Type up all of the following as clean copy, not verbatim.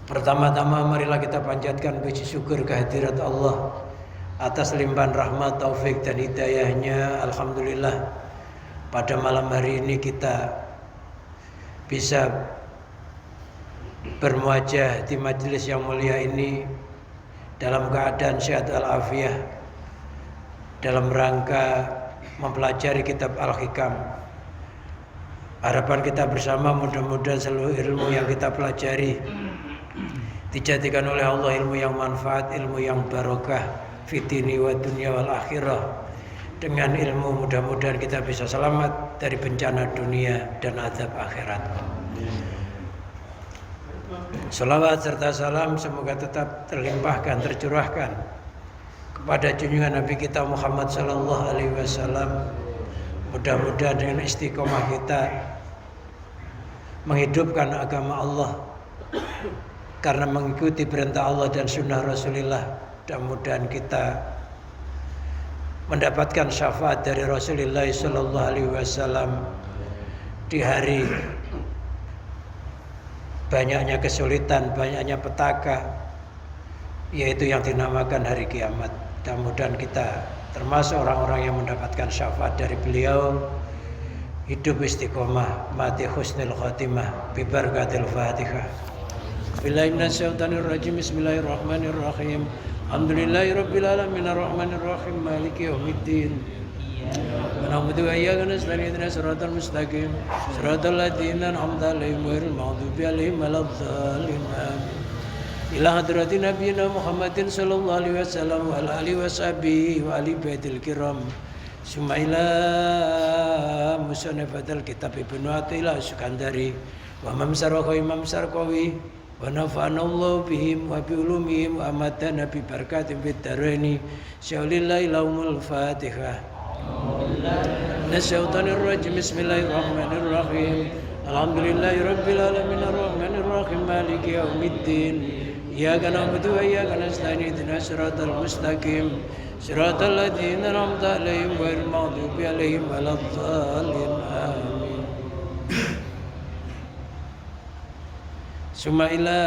Pertama-tama marilah kita panjatkan puji syukur kehadirat Allah atas limpahan rahmat, taufik dan hidayahnya. Alhamdulillah pada malam hari ini kita bisa bermuajah di majelis yang mulia ini dalam keadaan sehat walafiat dalam rangka mempelajari kitab Al-Hikam. Harapan kita bersama mudah-mudahan seluruh ilmu yang kita pelajari dijadikan oleh Allah ilmu yang manfaat, ilmu yang barokah fitini wa dunya wal akhirah. Dengan ilmu mudah-mudahan kita bisa selamat dari bencana dunia dan azab akhirat. Salawat serta salam semoga tetap terlimpahkan, tercurahkan kepada junjungan Nabi kita Muhammad sallallahu alaihi wasallam. Mudah-mudahan dengan istiqomah kita menghidupkan agama Allah karena mengikuti perintah Allah dan sunnah Rasulullah, mudah-mudahan kita mendapatkan syafaat dari Rasulullah sallallahu alaihi wasallam di hari banyaknya kesulitan, banyaknya petaka, yaitu yang dinamakan hari kiamat. Mudah-mudahan kita termasuk orang-orang yang mendapatkan syafaat dari beliau. Hidup istiqomah, mati husnul khotimah, bi barakatil Fatihah. Bismillahirrahmanirrahim. Bismillahirrahmanirrahim. Alhamdulillahirabbil alamin arrahmanir rahim maliki yaumiddin. Na'budu wa iyyaka nasta'in ihdinas siratal mustaqim siratal ladzina an'amta 'alaihim ghairil maghdubi 'alaihim waladdallin. Ila hadratin nabiyina Muhammadin sallallahu alaihi wasallam wa alihi washabihi wa ali baitil kiram. Summa ila musannafatil kitab Ibnu Athaillah Sukandari wa mamsarahu Imam Sarqawi wa nafa'ana Allah bihim wa bi ulumihim wa amatana bi barakatin fid dharaini. Syaulillahi lahumul Fatihah. Nasyaitanir rajim. Bismillahirrahmanirrahim. Alhamdulillahirabbil alamin arrahmanir rahim maliki yaumiddin. Iyyaka na'budu wa iyyaka nasta'in ihdinas siratal mustaqim siratal ladzina an'amta 'alaihim ghairil maghdubi 'alaihim waladdallin. Amin. Summa ila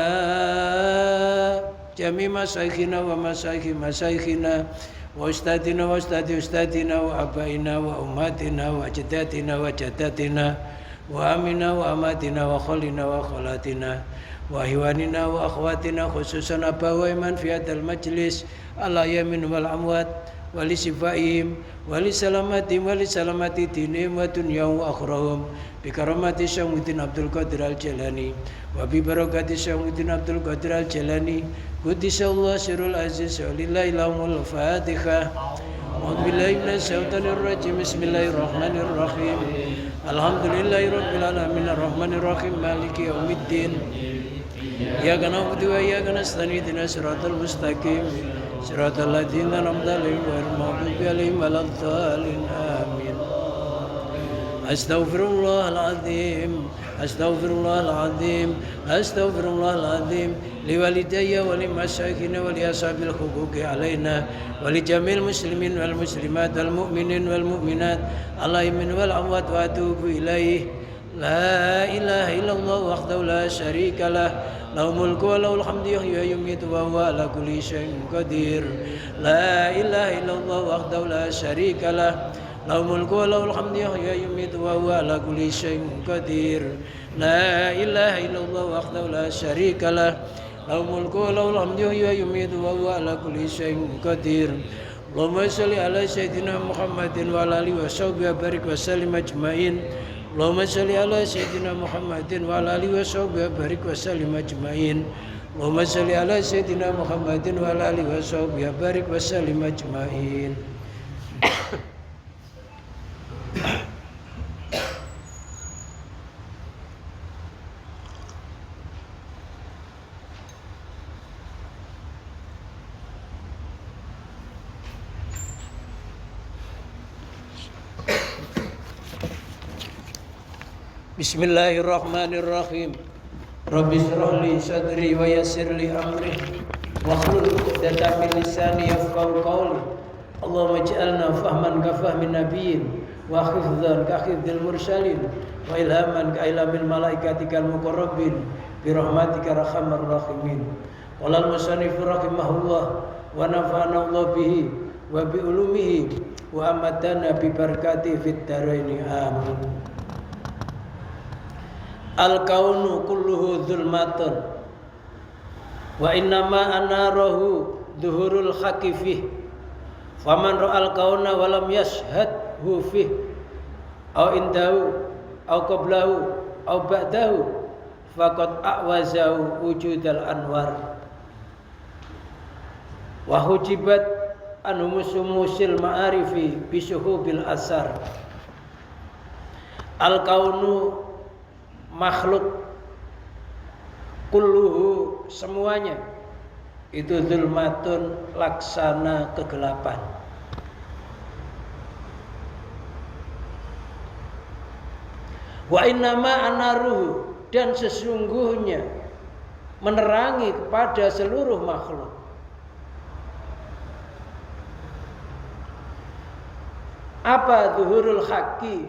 jami masaikhina wa masaikhi masaikhina wa ustadina wa ustadi ustadina wa abaina wa ummatina wa jaddatina wa jaddatina wa amina wa amatina wa khalina wa khalatina wa hiwanina wa akhwatina khususan abawa iman fi hadal majlis ala yamin wal amwat wa li sifaihim wa li salamatim wa li salamati dinihim wa dunyahum wa akhrahum bi karamati Syaikhudin Abdul Qadir Al-Jalani wa bi barakati Syaikhudin Abdul Qadir Al-Jalani quddisallahu sirrul aziz wa lillahi lahumul Fatihah. A'udzu billahi minasy syaithanir rajim. Bismillahirrahmanirrahim. Alhamdulillahirabbil alamin arrahmanir rahim maliki yaumiddin. Iyyaka na'budu wa iyyaka nasta'in ihdinas siratal mustaqim siratal ladzina an'amta 'alaihim ghairil maghdubi 'alaihim waladdallin. Amin. Astaghfirullahaladzim. Astaghfirullahaladzim. Astaghfirullahaladzim liwalidayya wa limasyayikhina wa li ashabil huquqi alaina wa li jamil muslimin wal muslimat wal mu'minin wal mu'minat alaimin wal amwat wa atubu ilaih. La ilaha illallah wahdahu la syarika lah lahul mulku wa lahul hamdu yuhyi wa yumiitu wa huwa ala kulli syai'in qadir. La ilaha illallah wahdahu la syarika lah lahul mulku wa lahul hamdu yuhyi wa yumiitu wa huwa ala kulli syai'in qadir. La ilaha illallah wahdahu la syarika lah lahul mulku wa lahul hamdu yuhyi wa yumiitu wa huwa ala kulli syai'in qadir. Allahumma shalli ala sayyidina Muhammadin wa ala alihi wa sahbihi wa barik wa sallim ajmain. Allahumma shalli ala sayyidina Muhammadin wa ala alihi wa sahbihi wa barik wa sallim ajmain. Allahumma shalli ala sayyidina Muhammadin wa ala alihi wa sahbihi wa barik wa sallim ajmain. Bismillahirrahmanirrahim. Rabbi shrah li sadri wa yassir li amri wahlul 'uqdatam min lisani yafqahu qawli. Allahumma ij'alna fahman ka fahmin nabiyyin wa hifdzan ka hifdzil mursalin wa ilhaman ka ilhamil malaikatikal muqarrabin bi rahmatika arhamar rahimin. Qala al-musannif rahimahullah wa nafa'ana Allah bihi wa bi ulumihi wa amatana bi barakati fid dharaini amin. Al-kaunu kulluhu dzulmatun wa innama anarahu dhuhurul haqqi fih. Faman ra'al kauna wa lam yashhadhu fih au indahu au qablahu au ba'dahu faqad a'wazahu wujudal anwar wa hujibat anu musumusil ma'arifi bisuhubil asar. Al kaunu makhluk kulluhu semuanya itu zulmatun laksana kegelapan. Wa innama anaruhu dan sesungguhnya menerangi kepada seluruh makhluk. Apa zuhurul haqqi?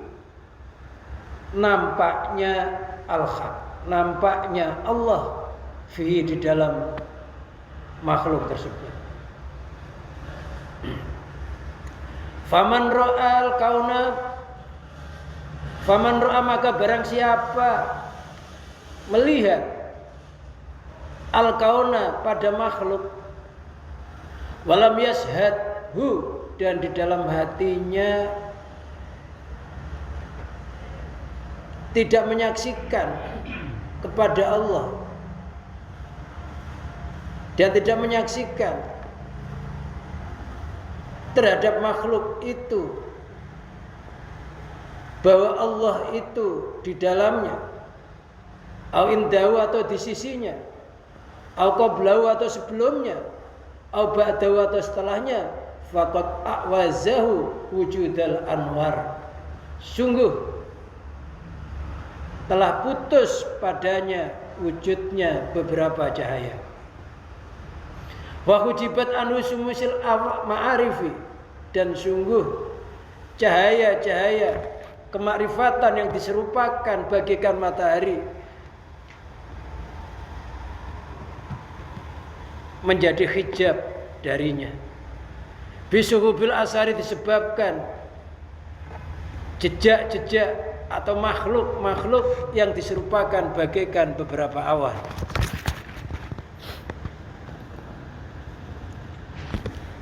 Nampaknya al-haq, nampaknya Allah fi di dalam makhluk tersebut. Faman ra'al kauna, faman ra'a maka barang siapa melihat al kauna pada makhluk, walam yashhadhu dan di dalam hatinya tidak menyaksikan kepada Allah dan tidak menyaksikan terhadap makhluk itu bahwa Allah itu di dalamnya, au indahu atau di sisinya, au qablahu atau sebelumnya, au ba'dahu atau setelahnya, faqad a'wazahu wujudal anwar. Sungguh telah putus padanya wujudnya beberapa cahaya. Wa hujibat anu sumusil ma'arifi dan sungguh cahaya-cahaya kemakrifatan yang diserupakan bagaikan matahari menjadi hijab darinya. Bisuhubil asari disebabkan jejak-jejak atau makhluk-makhluk yang diserupakan bagaikan beberapa awan.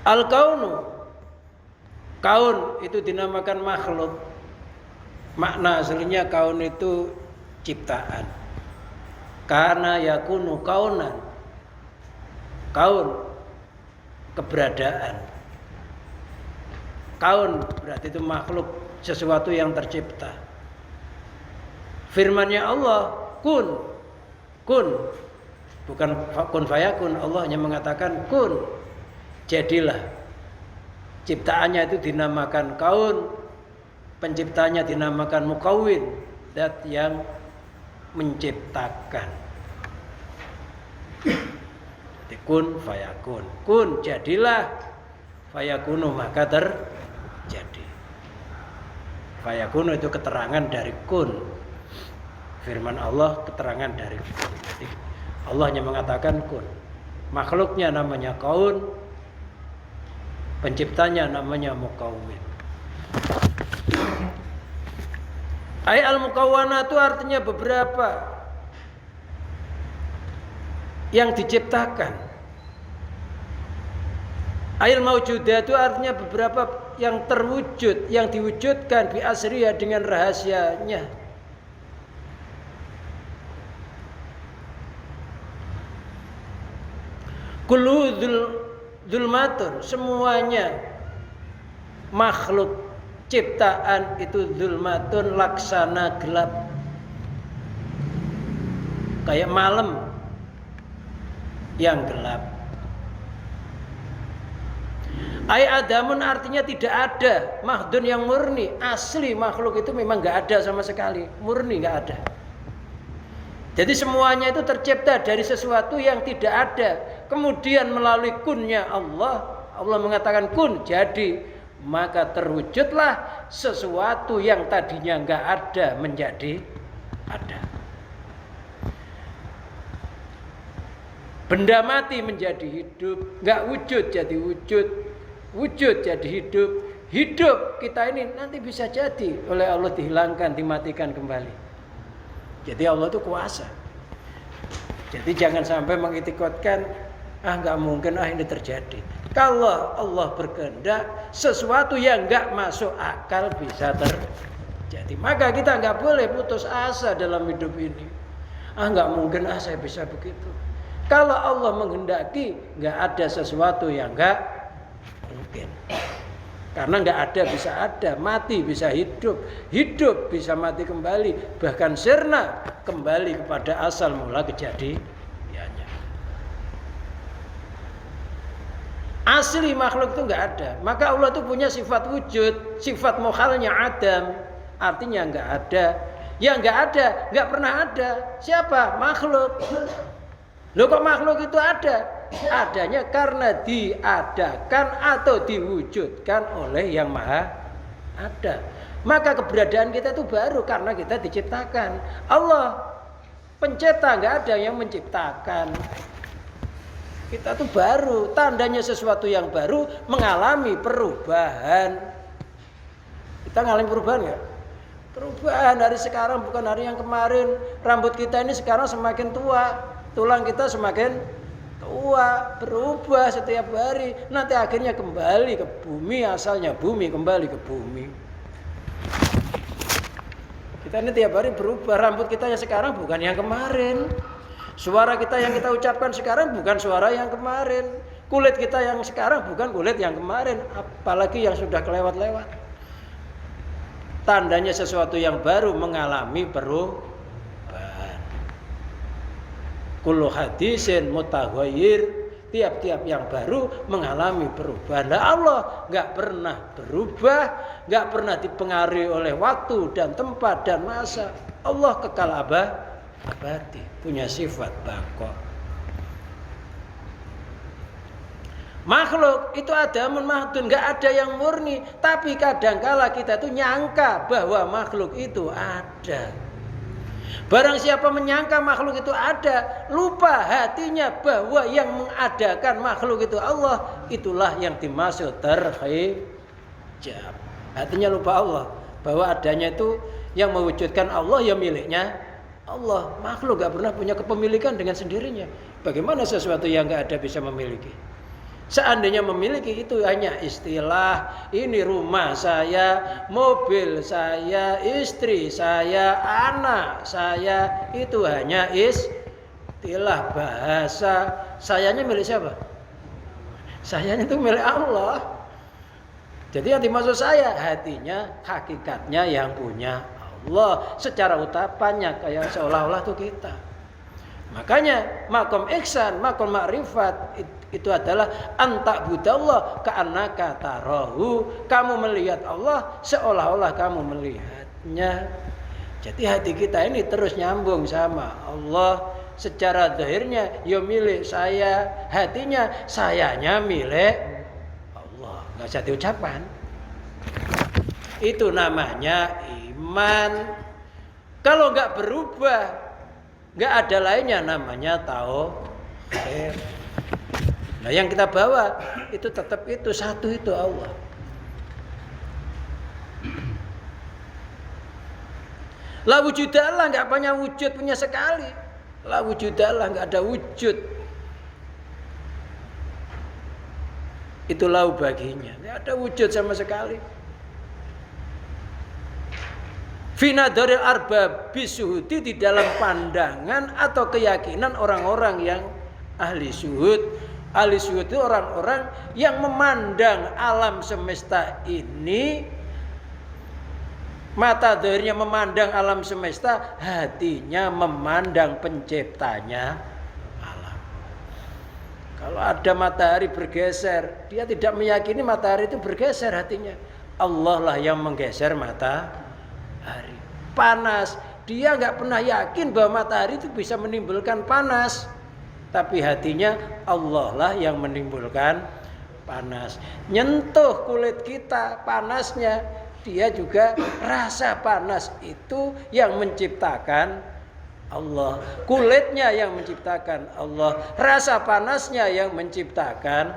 Al-kaunu, kaun itu dinamakan makhluk. Makna aslinya kaun itu ciptaan. Karena yakunu kaunan, kaun keberadaan. Kaun berarti itu makhluk, sesuatu yang tercipta. Firman-Nya Allah, kun, kun, bukan kun fayakun. Allah hanya mengatakan kun, jadilah. Ciptaannya itu dinamakan kaun, penciptanya dinamakan mukawwin, zat yang menciptakan. Jadi kun fayakun, kun jadilah, fayakunu maka terjadi. Fayakunu itu keterangan dari kun. Firman Allah keterangan dari kun. Jadi Allah hanya mengatakan kun. Makhluknya namanya kaun, penciptanya namanya mukawwin. Ai al-mukawwana itu artinya beberapa yang diciptakan. Ail maujudah itu artinya beberapa yang terwujud, yang diwujudkan bi asriya dengan rahasianya. Kullu zulmatun, semuanya makhluk ciptaan itu zulmatun laksana gelap. Kayak malam yang gelap. Ai adamun artinya tidak ada, mahdun yang murni, asli makhluk itu memang enggak ada sama sekali, murni enggak ada. Jadi semuanya itu tercipta dari sesuatu yang tidak ada. Kemudian melalui kunnya Allah, Allah mengatakan kun, jadi maka terwujudlah sesuatu yang tadinya nggak ada menjadi ada. Benda mati menjadi hidup, nggak wujud jadi wujud, wujud jadi hidup. Hidup kita ini nanti bisa jadi oleh Allah dihilangkan, dimatikan kembali. Jadi Allah itu kuasa. Jadi jangan sampai mengitikadkan, nggak mungkin ini terjadi. Kalau Allah berkehendak, sesuatu yang nggak masuk akal bisa terjadi. Maka kita nggak boleh putus asa dalam hidup ini. Nggak mungkin saya bisa begitu. Kalau Allah menghendaki, nggak ada sesuatu yang nggak mungkin. Karena nggak ada bisa ada, mati bisa hidup, hidup bisa mati kembali, bahkan sirna kembali kepada asal mula kejadiannya. Asli makhluk itu nggak ada, maka Allah itu punya sifat wujud, sifat mukhalnya adam, artinya nggak ada. Yang nggak ada, nggak pernah ada. Siapa? Makhluk. Loh kok makhluk itu ada? Adanya karena diadakan atau diwujudkan oleh yang maha ada. Maka keberadaan kita itu baru karena kita diciptakan. Allah pencipta, nggak ada yang menciptakan. Kita tuh baru, tandanya sesuatu yang baru mengalami perubahan. Kita mengalami perubahan ya? Perubahan hari sekarang bukan hari yang kemarin. Rambut kita ini sekarang semakin tua. Tulang kita semakin tua, berubah setiap hari. Nanti akhirnya kembali ke bumi, asalnya bumi, kembali ke bumi. Kita ini tiap hari berubah. Rambut kita yang sekarang bukan yang kemarin. Suara kita yang kita ucapkan sekarang bukan suara yang kemarin. Kulit kita yang sekarang bukan kulit yang kemarin. Apalagi yang sudah kelewat-lewat. Tandanya sesuatu yang baru mengalami perubahan. Kullu hadisin mutaghayyir, tiap-tiap yang baru mengalami perubahan. Nah, Allah nggak pernah berubah, nggak pernah dipengaruhi oleh waktu dan tempat dan masa. Allah kekal abadi, punya sifat baqa. Makhluk itu ada mahdun, nggak ada yang murni. Tapi kadangkala kita tuh nyangka bahwa makhluk itu ada. Barang siapa menyangka makhluk itu ada, lupa hatinya bahwa yang mengadakan makhluk itu Allah, itulah yang dimaksud terhijab. Hatinya lupa Allah, bahwa adanya itu yang mewujudkan Allah ya miliknya Allah. Makhluk gak pernah punya kepemilikan dengan sendirinya. Bagaimana sesuatu yang gak ada bisa memiliki? Seandainya memiliki itu hanya istilah, ini rumah saya, mobil saya, istri saya, anak saya, itu hanya istilah bahasa. Sayanya milik siapa? Sayanya itu milik Allah. Jadi yang dimaksud saya, hatinya, hakikatnya yang punya Allah. Secara utapannya kayak seolah-olah itu kita. Makanya makom ihsan, makom makrifat itu adalah antak budallah ka'annaka tarahu. Kamu melihat Allah seolah-olah kamu melihatnya. Jadi hati kita ini terus nyambung sama Allah. Secara zahirnya ya milik saya, hatinya sayanya milik Allah. Nggak usah diucapkan. Itu namanya iman. Kalau nggak berubah, nggak ada lainnya namanya tauhid. Nah yang kita bawa itu tetap itu satu, itu Allah. La wujudallah, nggak punya wujud, punya sekali. La wujudallah, nggak ada wujud. Itu lau baginya, nggak ada wujud sama sekali. Finadaril arbab bisuhudi, di dalam pandangan atau keyakinan orang-orang yang ahli syuhud. Ahli syuhud itu orang-orang yang memandang alam semesta ini, mata zahirnya memandang alam semesta, hatinya memandang penciptanya alam. Kalau ada matahari bergeser, dia tidak meyakini matahari itu bergeser hatinya. Allah lah yang menggeser matahari. Panas, dia nggak pernah yakin bahwa matahari itu bisa menimbulkan panas. Tapi hatinya Allah lah yang menimbulkan panas. Nyentuh kulit kita panasnya, dia juga rasa panas itu yang menciptakan Allah. Kulitnya yang menciptakan Allah. Rasa panasnya yang menciptakan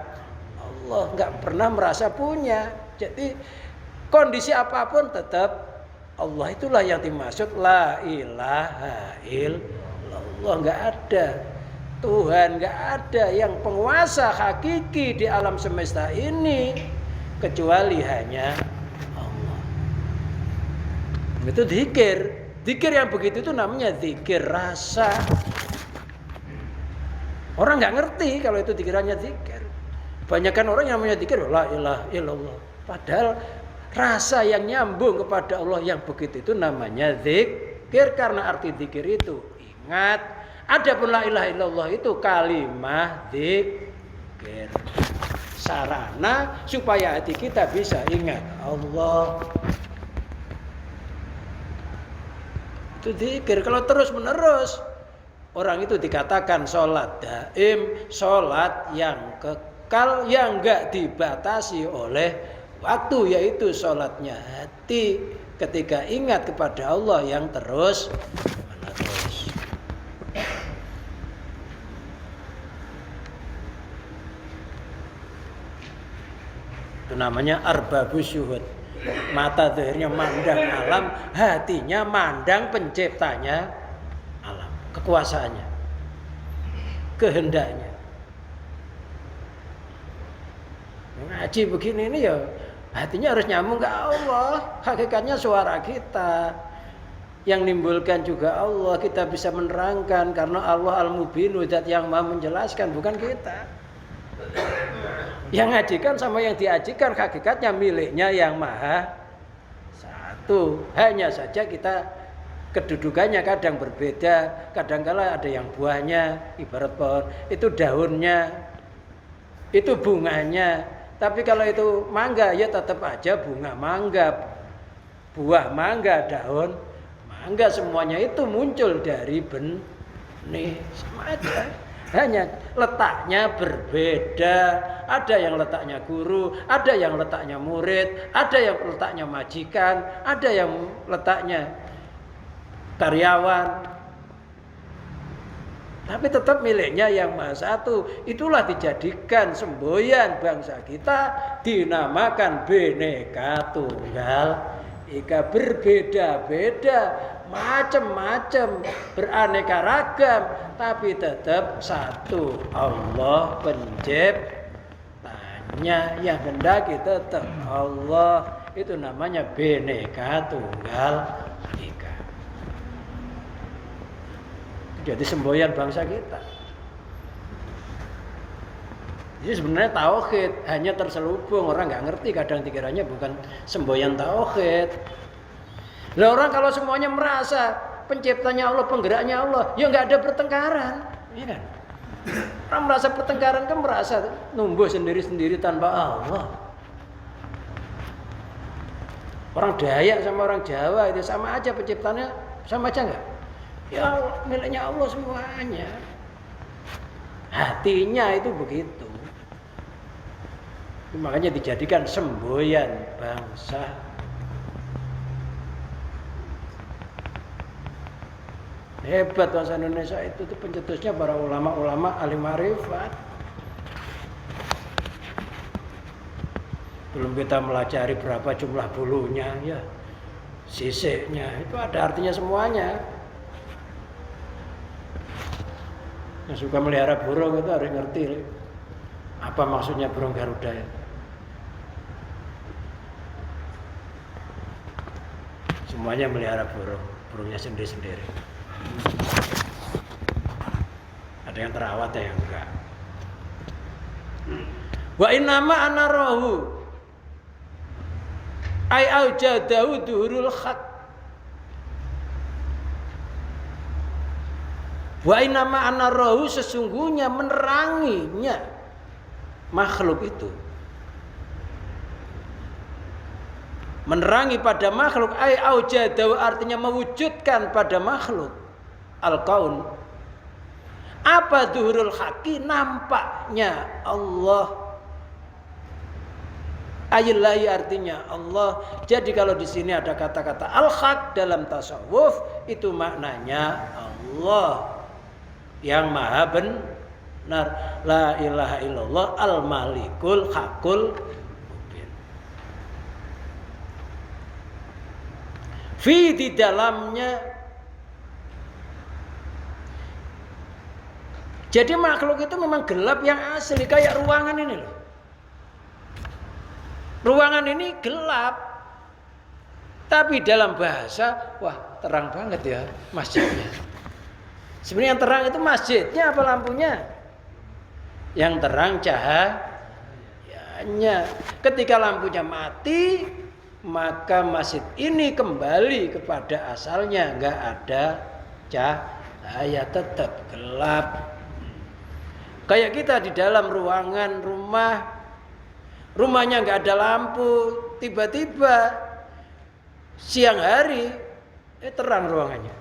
Allah. Nggak pernah merasa punya. Jadi kondisi apapun tetap Allah, itulah yang dimaksud la ilaha illallah. Nggak ada Tuhan, nggak ada yang penguasa hakiki di alam semesta ini kecuali hanya Allah. Itu zikir. Zikir yang begitu itu namanya zikir rasa. Orang nggak ngerti kalau itu dikiranya zikir. Banyakan orang yang namanya zikir la ilaha illallah. Padahal rasa yang nyambung kepada Allah yang begitu itu namanya zikir. Karena arti zikir itu ingat. Adapun la ilaha illallah itu kalimah zikir. Sarana supaya hati kita bisa ingat Allah. Itu zikir. Kalau terus menerus orang itu dikatakan sholat daim, sholat yang kekal, yang enggak dibatasi oleh waktu, yaitu sholatnya hati ketika ingat kepada Allah yang terus menerus. Itu namanya arbabus syuhud. Mata zahirnya mandang alam, hatinya mandang penciptanya alam, kekuasaannya, kehendaknya. Ngaji begini ini ya hatinya harus nyambung ke Allah. Hakikatnya suara kita yang nimbulkan juga Allah. Kita bisa menerangkan karena Allah Al-Mubin, zat yang maha menjelaskan, bukan kita. Yang ngajikan sama yang diajikan hakikatnya miliknya yang maha satu. Hanya saja kita kedudukannya kadang berbeda. Kadangkala ada yang buahnya ibarat pohon, itu daunnya, itu bunganya. Tapi kalau itu mangga ya tetap aja bunga mangga, buah mangga, daun mangga, semuanya itu muncul dari benih, sama aja. Hanya letaknya berbeda. Ada yang letaknya guru, ada yang letaknya murid, ada yang letaknya majikan, ada yang letaknya karyawan. Tapi tetap miliknya yang maha satu. Itulah dijadikan semboyan bangsa kita, dinamakan Bhinneka Tunggal Ika. Berbeda-beda, macam-macam, beraneka ragam, tapi tetap satu Allah penciptanya. Yang hendaki tetap Allah. Itu namanya Bhinneka Tunggal Ika. Jadi semboyan bangsa kita. Jadi sebenarnya tauhid hanya terselubung, orang nggak ngerti, kadang dikiranya bukan semboyan tauhid. Lah orang kalau semuanya merasa penciptanya Allah, penggeraknya Allah, ya nggak ada pertengkaran, ya kan? Orang merasa pertengkaran kan merasa numbuh sendiri-sendiri tanpa Allah. Orang Dayak sama orang Jawa itu sama aja penciptanya, sama aja nggak? Ya miliknya Allah semuanya. Hatinya itu begitu. Makanya dijadikan semboyan bangsa. Hebat bangsa Indonesia itu pencetusnya para ulama-ulama ahli marifat. Belum kita melajari berapa jumlah bulunya, ya, sisiknya, itu ada artinya semuanya. Yang suka melihara burung itu harus ngerti apa maksudnya burung Garuda ya. Semuanya melihara burung, burungnya sendiri-sendiri. Ada yang terawat, ada yang enggak. Wa innama ana rahu ai aujadahu duhurul haq. Wa innama ana rahu, sesungguhnya meneranginya makhluk itu. Menerangi pada makhluk, ai aujadahu artinya mewujudkan pada makhluk. Al-kaun. Apa zuhurul haqi? Nampaknya Allah. Ayillahi artinya Allah. Jadi kalau di sini ada kata-kata al-haq dalam tasawuf, itu maknanya Allah yang maha benar. La ilaha illallah al-malikul hakul mubin. Fi di dalamnya. Jadi makhluk itu memang gelap yang asli, kayak ruangan ini loh. Ruangan ini gelap, tapi dalam bahasa, wah terang banget ya masjidnya. Sebenarnya yang terang itu masjidnya apa lampunya? Yang terang cahayanya. Ketika lampunya mati, maka masjid ini kembali kepada asalnya, nggak ada cahaya, tetap gelap. Kayak kita di dalam ruangan rumahnya nggak ada lampu, tiba-tiba siang hari terang ruangannya.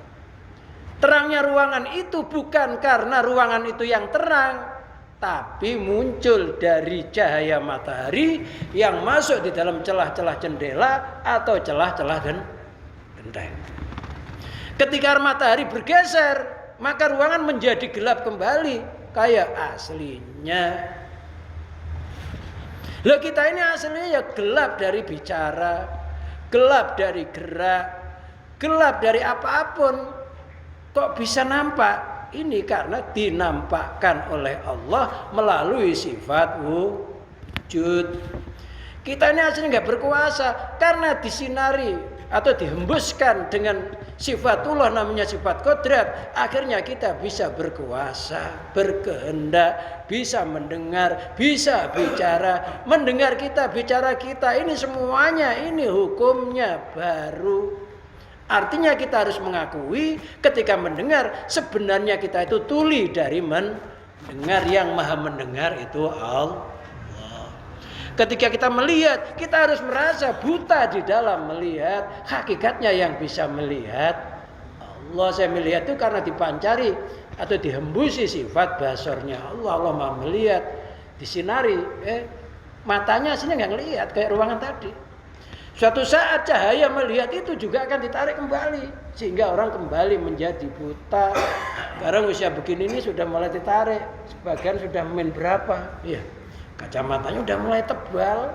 Terangnya ruangan itu bukan karena ruangan itu yang terang, tapi muncul dari cahaya matahari yang masuk di dalam celah-celah jendela atau celah-celah genteng. Ketika matahari bergeser, maka ruangan menjadi gelap kembali kayak aslinya. Loh, kita ini aslinya ya gelap dari bicara, gelap dari gerak, gelap dari apapun. Kok bisa nampak? Ini karena dinampakkan oleh Allah melalui sifat wujud. Kita ini aslinya nggak berkuasa karena disinari atau dihembuskan dengan sifatullah, namanya sifat kodrat. Akhirnya kita bisa berkuasa, berkehendak, bisa mendengar, bisa bicara. Mendengar kita, bicara kita, ini semuanya ini hukumnya baru. Artinya kita harus mengakui ketika mendengar sebenarnya kita itu tuli dari mendengar. Yang maha mendengar itu Allah. Ketika kita melihat, kita harus merasa buta di dalam melihat. Hakikatnya yang bisa melihat Allah. Saya melihat itu karena dipancari atau dihembusi sifat basornya Allah. Allah maha melihat, disinari. Matanya aslinya nggak ngelihat kayak ruangan tadi. Suatu saat cahaya melihat itu juga akan ditarik kembali, sehingga orang kembali menjadi buta. Sekarang usia begini ini sudah mulai ditarik. Sebagian sudah main berapa? Iya. Kacamatanya udah mulai tebal.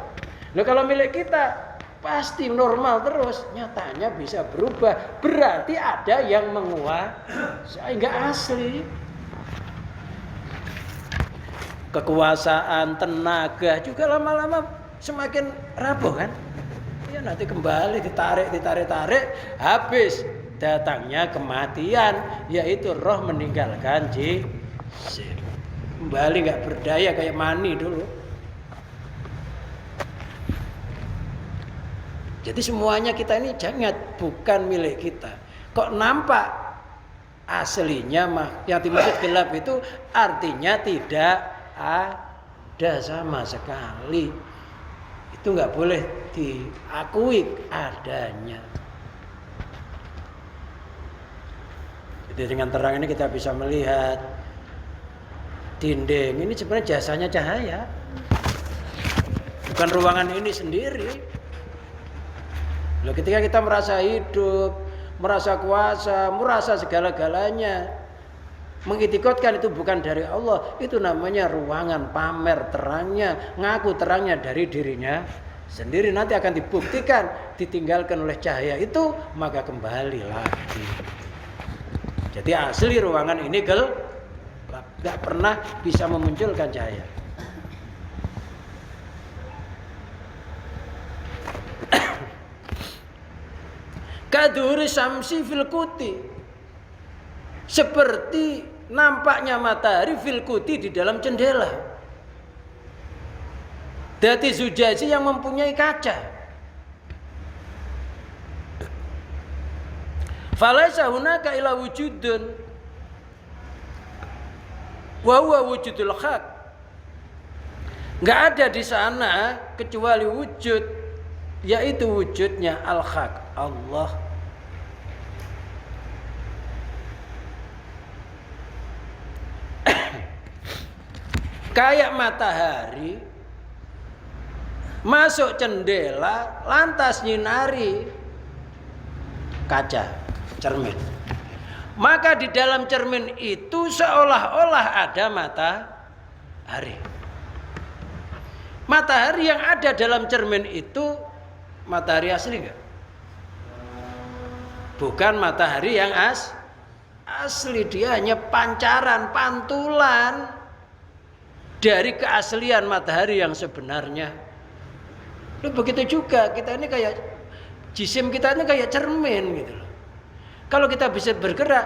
Loh, kalau milik kita pasti normal terus, nyatanya bisa berubah. Berarti ada yang menguasai, nggak asli. Kekuasaan, tenaga juga lama-lama semakin rapuh kan? Ya nanti kembali ditarik, habis datangnya kematian, yaitu roh meninggalkan jisim. Kembali nggak berdaya kayak mani dulu. Jadi semuanya kita ini jangan, bukan milik kita. Kok nampak aslinya yang dimaksud gelap itu artinya tidak ada sama sekali. Itu nggak boleh diakui adanya. Jadi dengan terang ini kita bisa melihat dinding ini sebenarnya jasanya cahaya, bukan ruangan ini sendiri. Loh, ketika kita merasa hidup, merasa kuasa, merasa segala-galanya, mengitikadkan itu bukan dari Allah, itu namanya ruangan pamer terangnya, ngaku terangnya dari dirinya sendiri. Nanti akan dibuktikan, ditinggalkan oleh cahaya itu, maka kembali lagi. Jadi asli ruangan ini gelap, gak pernah bisa memunculkan cahaya. Kaduri samsi fil kuti, seperti nampaknya matahari fil kuti di dalam jendela. Dati zujaji yang mempunyai kaca. Falaisa hunaka ila wujudun wa huwa wujudul haq. Enggak ada di sana kecuali wujud, yaitu wujudnya al-haq, Allah. Kayak matahari masuk jendela lantas nyinari kaca cermin. Maka di dalam cermin itu seolah-olah ada matahari. Matahari yang ada dalam cermin itu matahari asli enggak? Bukan matahari yang asli, dia hanya pancaran, pantulan dari keaslian matahari yang sebenarnya. Begitu juga kita ini kayak jisim kita ini kayak cermin gitu loh. Kalau kita bisa bergerak,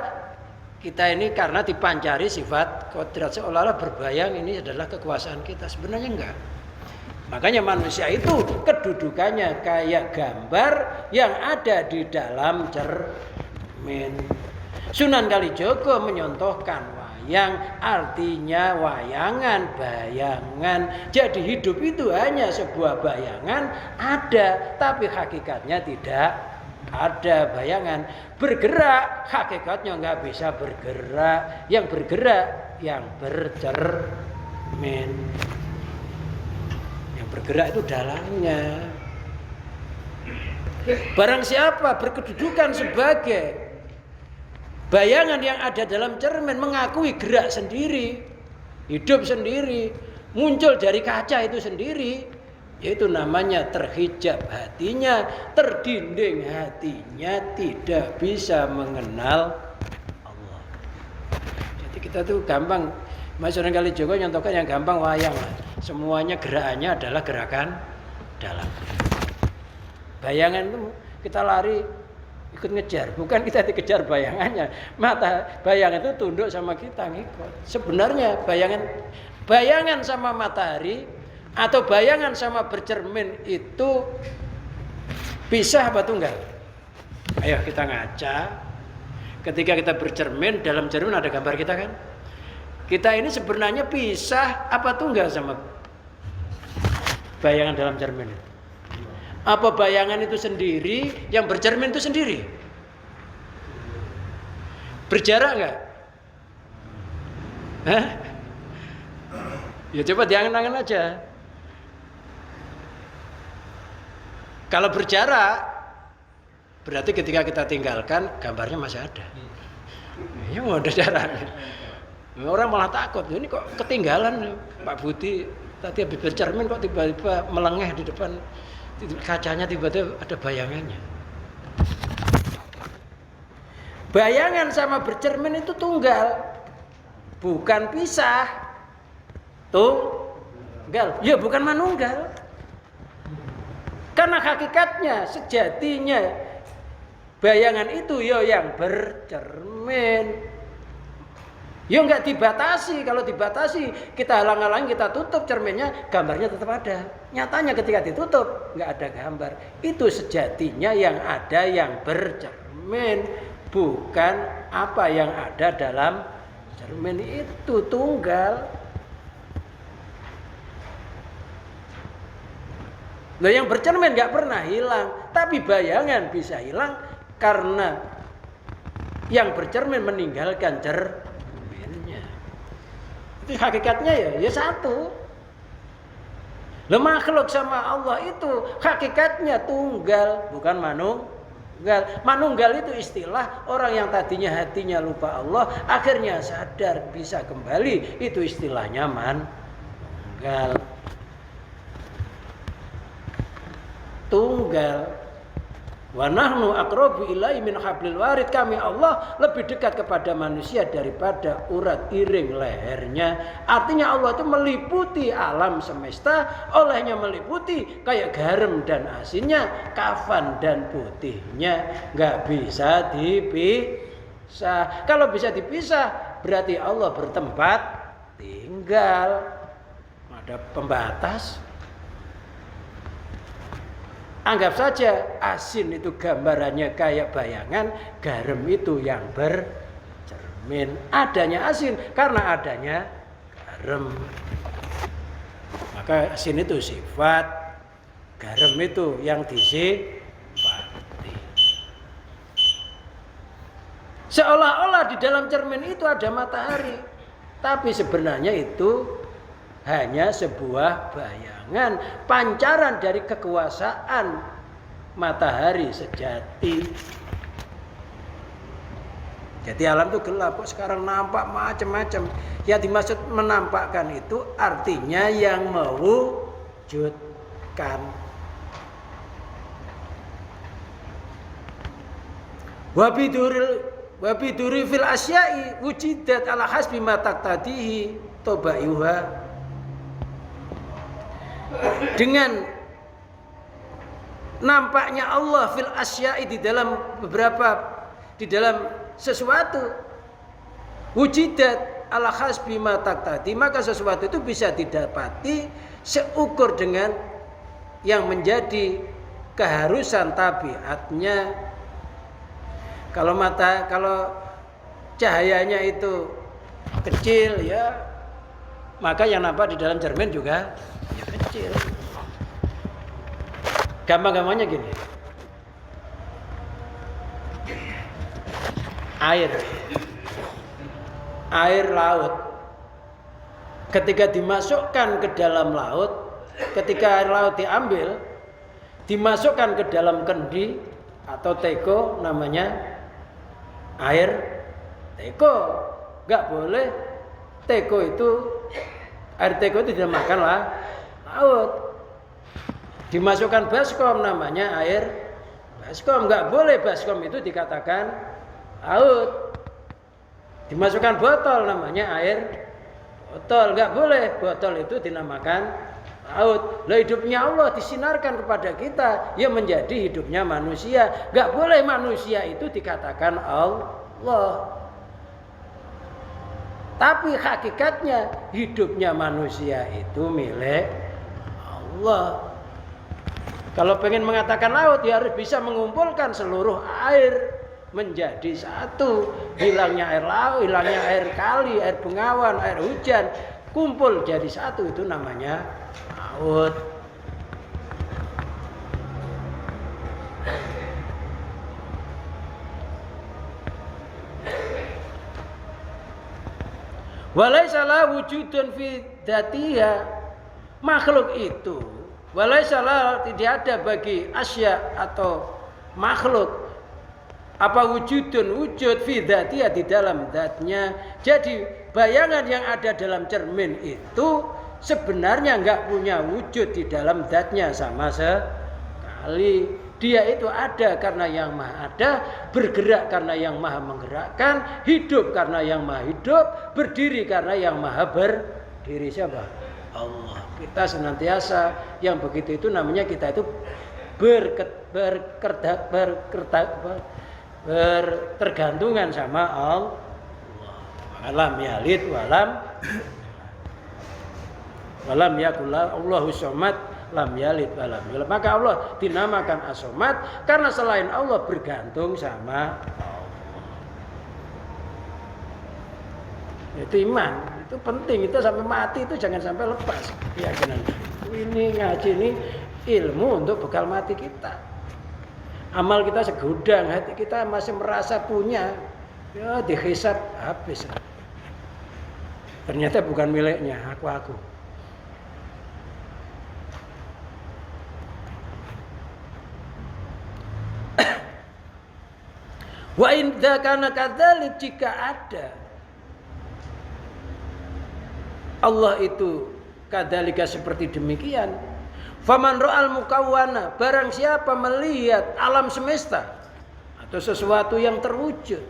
kita ini karena dipancari sifat kodrat, seolah-olah berbayang ini adalah kekuasaan kita. Sebenarnya enggak. Makanya manusia itu kedudukannya kayak gambar yang ada di dalam cermin. Sunan Kalijogo menyontohkan wayang, artinya wayangan, bayangan. Jadi hidup itu hanya sebuah bayangan, ada, tapi hakikatnya tidak ada bayangan. Bergerak, hakikatnya nggak bisa bergerak. Yang bergerak, yang bercermin. Yang bergerak itu dalamnya. Barang siapa berkedudukan sebagai bayangan yang ada dalam cermin, mengakui gerak sendiri, hidup sendiri, muncul dari kaca itu sendiri, yaitu namanya terhijab hatinya, terdinding hatinya, tidak bisa mengenal Allah. Jadi kita tuh gampang, Mas Sunan Kalijogo nyontohkan yang gampang wayang. Semuanya gerakannya adalah gerakan dalam. Bayangan itu kita lari ikut ngejar, bukan kita dikejar bayangannya. Mata bayangan itu tunduk sama kita ngikut. Sebenarnya bayangan sama matahari atau bayangan sama bercermin itu pisah apa tunggal? Ayo kita ngaca. Ketika kita bercermin, dalam cermin ada gambar kita kan? Kita ini sebenarnya pisah apa tunggal sama bayangan dalam cermin? Apa bayangan itu sendiri, yang bercermin itu sendiri? Berjarak enggak? Hah? Ya coba diangan-angan aja. Kalau berjarak, berarti ketika kita tinggalkan, gambarnya masih ada. Ya mau ada jaraknya. Orang malah takut, ini kok ketinggalan Pak Budi tadi habis bercermin kok tiba-tiba melengeh di depan kacanya, tiba-tiba ada bayangannya. Bayangan sama bercermin itu tunggal, bukan pisah. Tunggal, ya bukan manunggal. Karena hakikatnya, sejatinya bayangan itu ya yang bercermin. Ya enggak dibatasi. Kalau dibatasi, kita halang-halangi, kita tutup cerminnya, gambarnya tetap ada. Nyatanya ketika ditutup, enggak ada gambar. Itu sejatinya yang ada yang bercermin, bukan apa yang ada dalam cermin itu tunggal. Loh, yang bercermin enggak pernah hilang, tapi bayangan bisa hilang karena yang bercermin meninggalkan cerminnya. Itu hakikatnya ya satu. Loh, makhluk sama Allah itu hakikatnya tunggal, bukan manunggal. Manunggal itu istilah orang yang tadinya hatinya lupa Allah, akhirnya sadar bisa kembali, itu istilahnya manunggal. Tunggal. Wa nahnu aqrabu ilaihi min hablil warid, kami Allah lebih dekat kepada manusia daripada urat iring lehernya. Artinya Allah itu meliputi alam semesta, olehnya meliputi kayak garam dan asinnya, kafan dan putihnya, nggak bisa dipisah. Kalau bisa dipisah berarti Allah bertempat tinggal, ada pembatas. Anggap saja asin itu gambarannya kayak bayangan, garam itu yang bercermin. Adanya asin karena adanya garam. Maka asin itu sifat, garam itu yang disifati. Seolah-olah di dalam cermin itu ada matahari, tapi sebenarnya itu hanya sebuah bayangan, pancaran dari kekuasaan matahari sejati. Jadi alam itu gelap, kok sekarang nampak macam-macam. Ya dimaksud menampakkan itu artinya yang mewujudkan. Wabiduri fil asyai wujidat ala hasbi ma taqtadihi tabayuha. Dengan nampaknya Allah fil asyai di dalam sesuatu wujidat ala hasbi ma taqtadi, maka sesuatu itu bisa didapati seukur dengan yang menjadi keharusan tabiatnya. Kalau cahayanya itu kecil ya, maka yang nampak di dalam cermin juga ya kecil. Gampang-gampangnya gini. Air laut ketika dimasukkan ke dalam laut, ketika air laut diambil dimasukkan ke dalam kendi atau teko, namanya air teko. Nggak boleh teko itu, air teko itu dinamakan laut. Dimasukkan baskom, namanya air baskom. Nggak boleh baskom itu dikatakan laut. Dimasukkan botol, namanya air botol. Nggak boleh botol itu dinamakan laut. Lah hidupnya Allah disinarkan kepada kita, ya menjadi hidupnya manusia. Nggak boleh manusia itu dikatakan Allah. Tapi hakikatnya hidupnya manusia itu milik Allah. Kalau pengen mengatakan laut, ya harus bisa mengumpulkan seluruh air menjadi satu. Hilangnya air laut, hilangnya air kali, air bengawan, air hujan, kumpul jadi satu, itu namanya laut. Walaisa la wujudun fi dzatiha, makhluk itu walaisa la, tidak ada bagi asya atau makhluk apa wujudun, wujud fi dzatiha, di dalam zatnya. Jadi bayangan yang ada dalam cermin itu sebenarnya enggak punya wujud di dalam zatnya sama sekali. Dia itu ada karena yang maha ada, bergerak karena yang maha menggerakkan, hidup karena yang maha hidup, berdiri karena yang maha berdiri. Siapa? Allah. Kita senantiasa yang begitu itu namanya kita itu bertergantungan sama Allah. Alam yalid walam yakul Allahu somad lam yalid walam yulad. Maka Allah dinamakan as-somad karena selain Allah bergantung sama Allah. Itu iman, itu penting, itu sampai mati itu jangan sampai lepas keyakinan. Ini ngaji ini ilmu untuk bekal mati kita. Amal kita segudang, hati kita masih merasa punya, ya dihisab habis. Ternyata bukan miliknya, aku. Wa in dzakana kadzalik, jika ada Allah itu kadzalika seperti demikian, faman ra'al mukawwana, barang siapa melihat alam semesta atau sesuatu yang terwujud,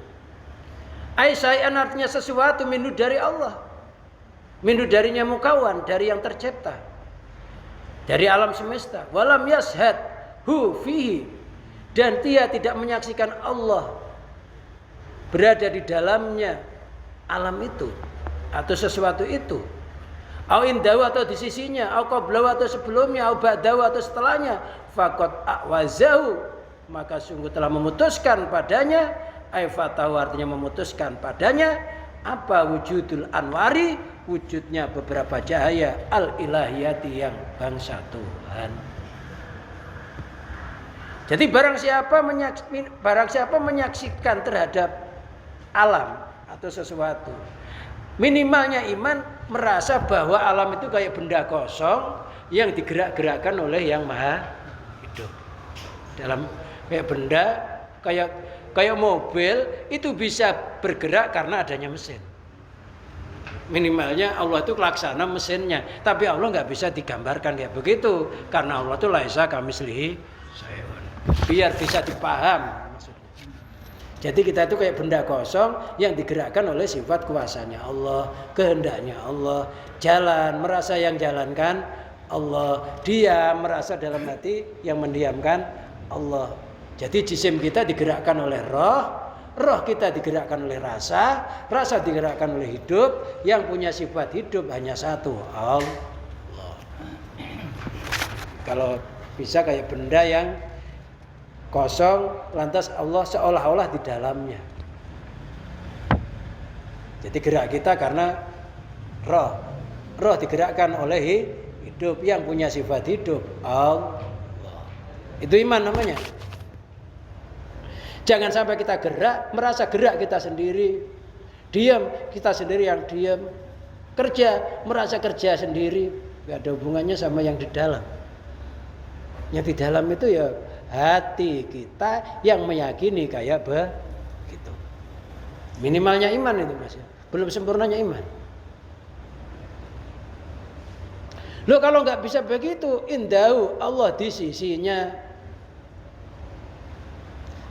aisyai'an artinya sesuatu minhu dari Allah, minhu darinya mukawwan, dari yang tercipta, dari alam semesta, walam yashhad hu fihi, dan dia tidak menyaksikan Allah berada di dalamnya alam itu atau sesuatu itu, au indahu atau di sisinya, au qablahu atau sebelumnya, au ba'dahu atau setelahnya, faqad awazahu, maka sungguh telah memutuskan padanya, ai fatahu artinya memutuskan padanya, apa wujudul anwari, wujudnya beberapa cahaya al ilahiyati yang bangsa Tuhan. Jadi barang siapa menyaksikan terhadap alam atau sesuatu, minimalnya iman, merasa bahwa alam itu kayak benda kosong yang digerak-gerakkan oleh yang maha hidup. Dalam kayak benda, kayak mobil itu bisa bergerak karena adanya mesin. Minimalnya Allah itu laksana mesinnya, tapi Allah nggak bisa digambarkan kayak begitu karena Allah itu laisa kamitslihi syai'un. Biar bisa dipaham maksudnya. Jadi kita itu kayak benda kosong yang digerakkan oleh sifat kuasanya Allah, kehendaknya Allah, jalan merasa yang jalankan Allah, diam merasa dalam hati yang mendiamkan Allah. Jadi jisim kita digerakkan oleh roh. Roh kita digerakkan oleh rasa, rasa digerakkan oleh hidup, yang punya sifat hidup hanya satu, Allah. Kalau bisa kayak benda yang kosong, lantas Allah seolah-olah di dalamnya. Jadi gerak kita karena roh. Roh digerakkan oleh hidup, yang punya sifat hidup, Allah. Itu iman namanya. Jangan sampai kita gerak, merasa gerak kita sendiri. Diam, kita sendiri yang diam. Kerja, merasa kerja sendiri. Gak ada hubungannya sama yang di dalam. Yang di dalam itu ya hati kita yang meyakini kayak begitu. Minimalnya iman itu Mas. Belum sempurnanya iman. Loh kalau gak bisa begitu, indahu Allah di sisinya.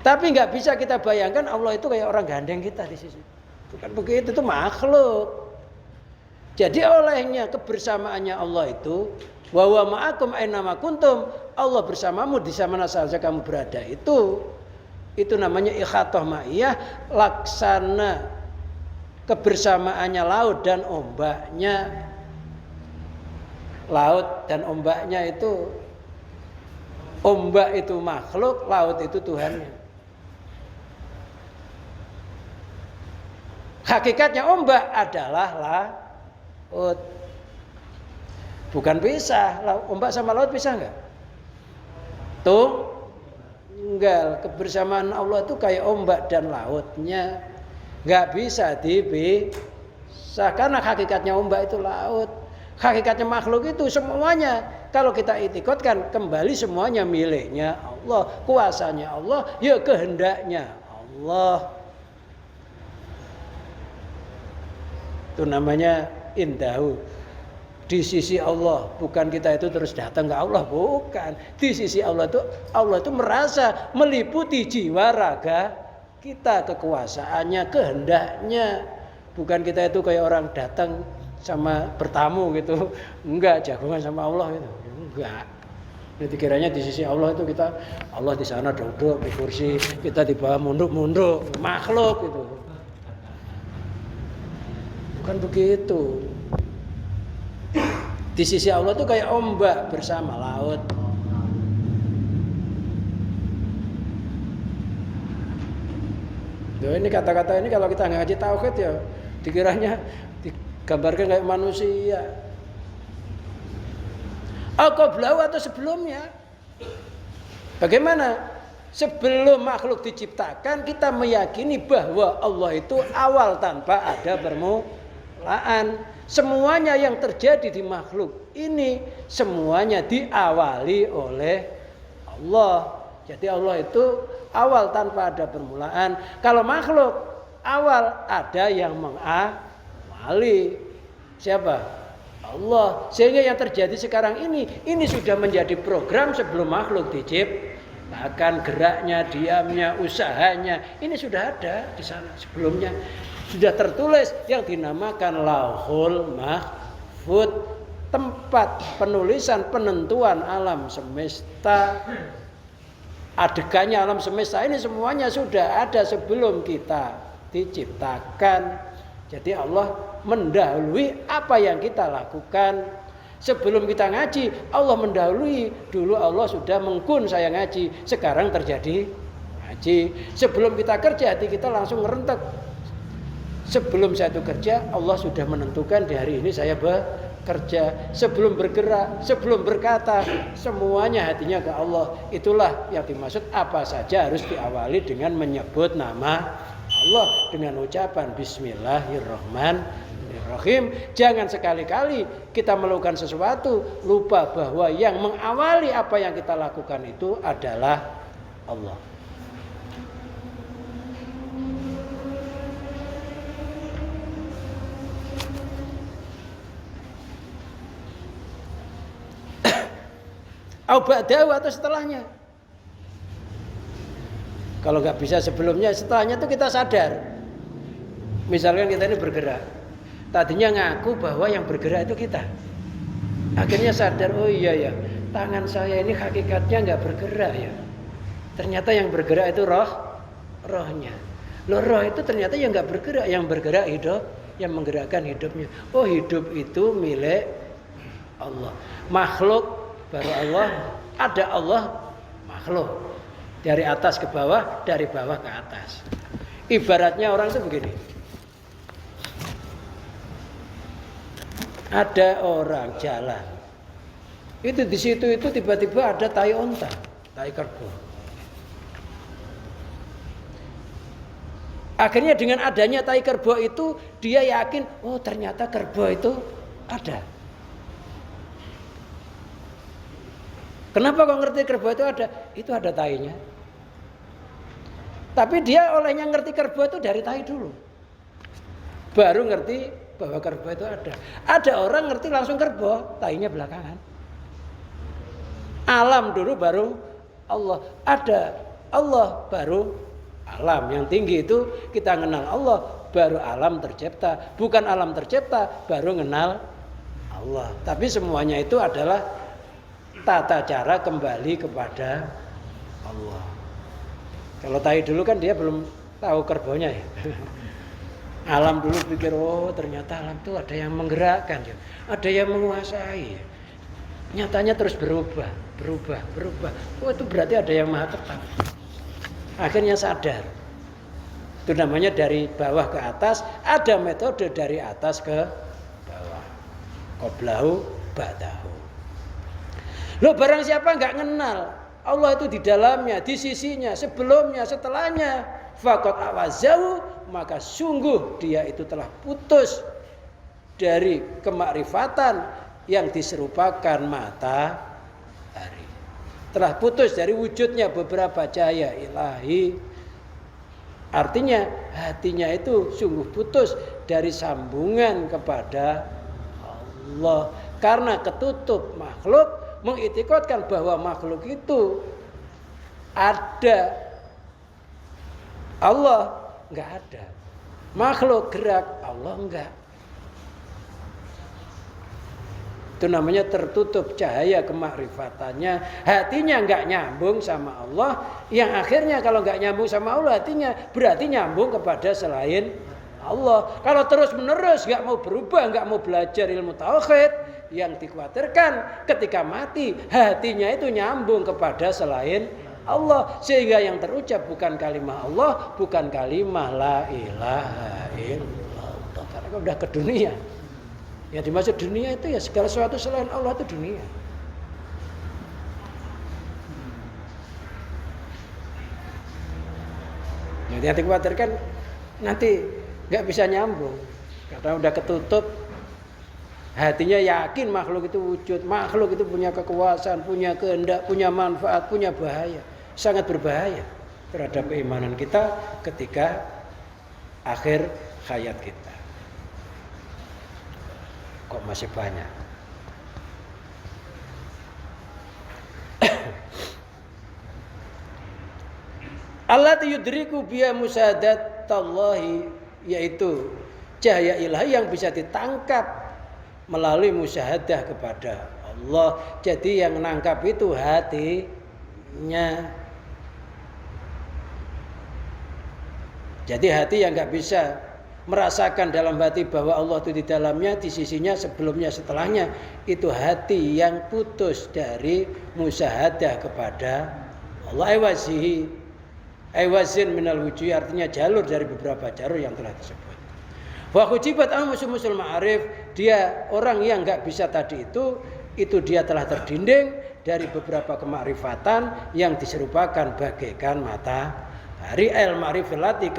Tapi nggak bisa kita bayangkan Allah itu kayak orang gandeng kita di sisi. Bukan begitu, itu makhluk. Jadi olehnya kebersamaannya Allah itu, wa huwa ma'akum aina ma kuntum, Allah bersamamu di mana saja kamu berada itu namanya ikhatah ma'iyah, laksana kebersamaannya laut dan ombaknya. Laut dan ombaknya itu, ombak itu makhluk, laut itu Tuhannya. Hakikatnya ombak adalah laut. Bukan pisah. Ombak sama laut pisah enggak? Tunggal. Kebersamaan Allah itu kayak ombak dan lautnya. Enggak bisa dipisah. Karena hakikatnya ombak itu laut. Hakikatnya makhluk itu semuanya. Kalau kita itikadkan kembali semuanya miliknya Allah. Kuasanya Allah. Ya kehendaknya Allah. Itu namanya indahu. Di sisi Allah, bukan kita itu terus datang ke Allah, bukan. Di sisi Allah itu merasa meliputi jiwa raga kita, kekuasaannya, kehendaknya. Bukan kita itu kayak orang datang sama bertamu gitu. Enggak, jagungan sama Allah itu. Enggak. Jadi kiranya di sisi Allah itu kita, Allah di sana duduk di kursi, kita di bawah munduk-munduk, makhluk itu. Bukan begitu. Di sisi Allah itu kayak ombak bersama laut. Ini kata-kata ini kalau kita ngaji tauhid ya dikiranya digambarkan kayak manusia. Qablahu atau sebelumnya? Bagaimana? Sebelum makhluk diciptakan kita meyakini bahwa Allah itu awal tanpa ada permulaan. Semuanya yang terjadi di makhluk ini semuanya diawali oleh Allah. Jadi Allah itu awal tanpa ada permulaan. Kalau makhluk awal ada yang mengawali. Siapa? Allah. Sehingga yang terjadi sekarang ini sudah menjadi program sebelum makhluk diciptakan. Akan geraknya, diamnya, usahanya, ini sudah ada di sana sebelumnya. Sudah tertulis yang dinamakan Lauhul Mahfuz, tempat penulisan penentuan alam semesta. Adegannya alam semesta ini semuanya sudah ada sebelum kita diciptakan. Jadi Allah mendahului apa yang kita lakukan. Sebelum kita ngaji, Allah mendahului. Dulu Allah sudah mengkun saya ngaji, sekarang terjadi ngaji. Sebelum kita kerja, hati kita langsung ngerentek. Sebelum saya itu kerja, Allah sudah menentukan di hari ini saya bekerja. Sebelum bergerak, sebelum berkata, semuanya hatinya ke Allah. Itulah yang dimaksud apa saja harus diawali dengan menyebut nama Allah, dengan ucapan Bismillahirrahmanirrahim. Rahim. Jangan sekali-kali kita melakukan sesuatu lupa bahwa yang mengawali apa yang kita lakukan itu adalah Allah. Au ba'dahu atau setelahnya. Kalau nggak bisa sebelumnya, setelahnya itu kita sadar. Misalkan kita ini bergerak, tadinya ngaku bahwa yang bergerak itu kita. Akhirnya sadar, oh iya ya, tangan saya ini hakikatnya nggak bergerak ya. Ternyata yang bergerak itu rohnya. Loh, roh itu ternyata yang nggak bergerak, yang bergerak hidup, yang menggerakkan hidupnya. Oh, hidup itu milik Allah. Makhluk baru Allah, ada Allah, makhluk. Dari atas ke bawah, dari bawah ke atas. Ibaratnya orang itu begini. Ada orang jalan. Itu di situ itu tiba-tiba ada tai onta, tai kerbau. Akhirnya dengan adanya tai kerbau itu dia yakin, oh ternyata kerbau itu ada. Kenapa kok ngerti kerbau itu ada? Itu ada tainya. Tapi dia olehnya ngerti kerbau itu dari tai dulu. Baru ngerti bahwa kerbau itu ada. Ada orang ngerti langsung kerbau, tainya belakangan. Alam dulu baru Allah. Ada Allah baru alam. Yang tinggi itu kita kenal Allah, baru alam tercipta. Bukan alam tercipta, baru kenal Allah. Tapi semuanya itu adalah tata cara kembali kepada Allah. Kalau tai dulu kan dia belum tahu kerbaunya ya. Alam dulu pikir, oh ternyata alam itu ada yang menggerakkan ya. Ada yang menguasai. Nyatanya terus berubah. Oh itu berarti ada yang maha tetap. Akhirnya sadar. Itu namanya dari bawah ke atas. Ada metode dari atas ke bawah. Qoblahu ba'dahu. Loh, barang siapa nggak kenal Allah itu di dalamnya, di sisinya, sebelumnya, setelahnya, faqad awazahu, maka sungguh dia itu telah putus dari kemakrifatan yang diserupakan matahari. Telah putus dari wujudnya beberapa cahaya ilahi. Artinya hatinya itu sungguh putus dari sambungan kepada Allah. Karena ketutup makhluk, mengitikadkan bahwa makhluk itu ada, Allah enggak ada. Makhluk gerak, Allah enggak. Itu namanya tertutup cahaya kemakrifatannya. Hatinya enggak nyambung sama Allah. Yang akhirnya kalau enggak nyambung sama Allah, hatinya berarti nyambung kepada selain Allah. Kalau terus menerus enggak mau berubah, enggak mau belajar ilmu tauhid, yang dikhawatirkan ketika mati hatinya itu nyambung kepada selain Allah, sehingga yang terucap bukan kalimah Allah, bukan kalimah la ilaha illallah. Karena udah ke dunia. Yang dimaksud dunia itu ya segala sesuatu selain Allah itu dunia. Yang dikhawatirkan nanti nggak bisa nyambung karena udah ketutup. Hatinya yakin makhluk itu wujud, makhluk itu punya kekuasaan, punya kehendak, punya manfaat, punya bahaya. Sangat berbahaya terhadap keimanan kita ketika akhir hayat kita. Kok masih banyak? Allati yudriku biya musyahadatallahi, yaitu cahaya ilahi yang bisa ditangkap melalui musyahadah kepada Allah. Jadi yang nangkap itu hatinya. Jadi hati yang nggak bisa merasakan dalam hati bahwa Allah itu di dalamnya, di sisinya, sebelumnya, setelahnya, itu hati yang putus dari musyahadah kepada Allah. Aiwazin minal wujud, artinya jalur dari beberapa jalur yang telah disebut. Wa khujibat al-musul ma'arif, dia orang yang enggak bisa tadi itu dia telah terdinding dari beberapa kemakrifatan yang diserupakan bagaikan matahari. Al-ma'rifati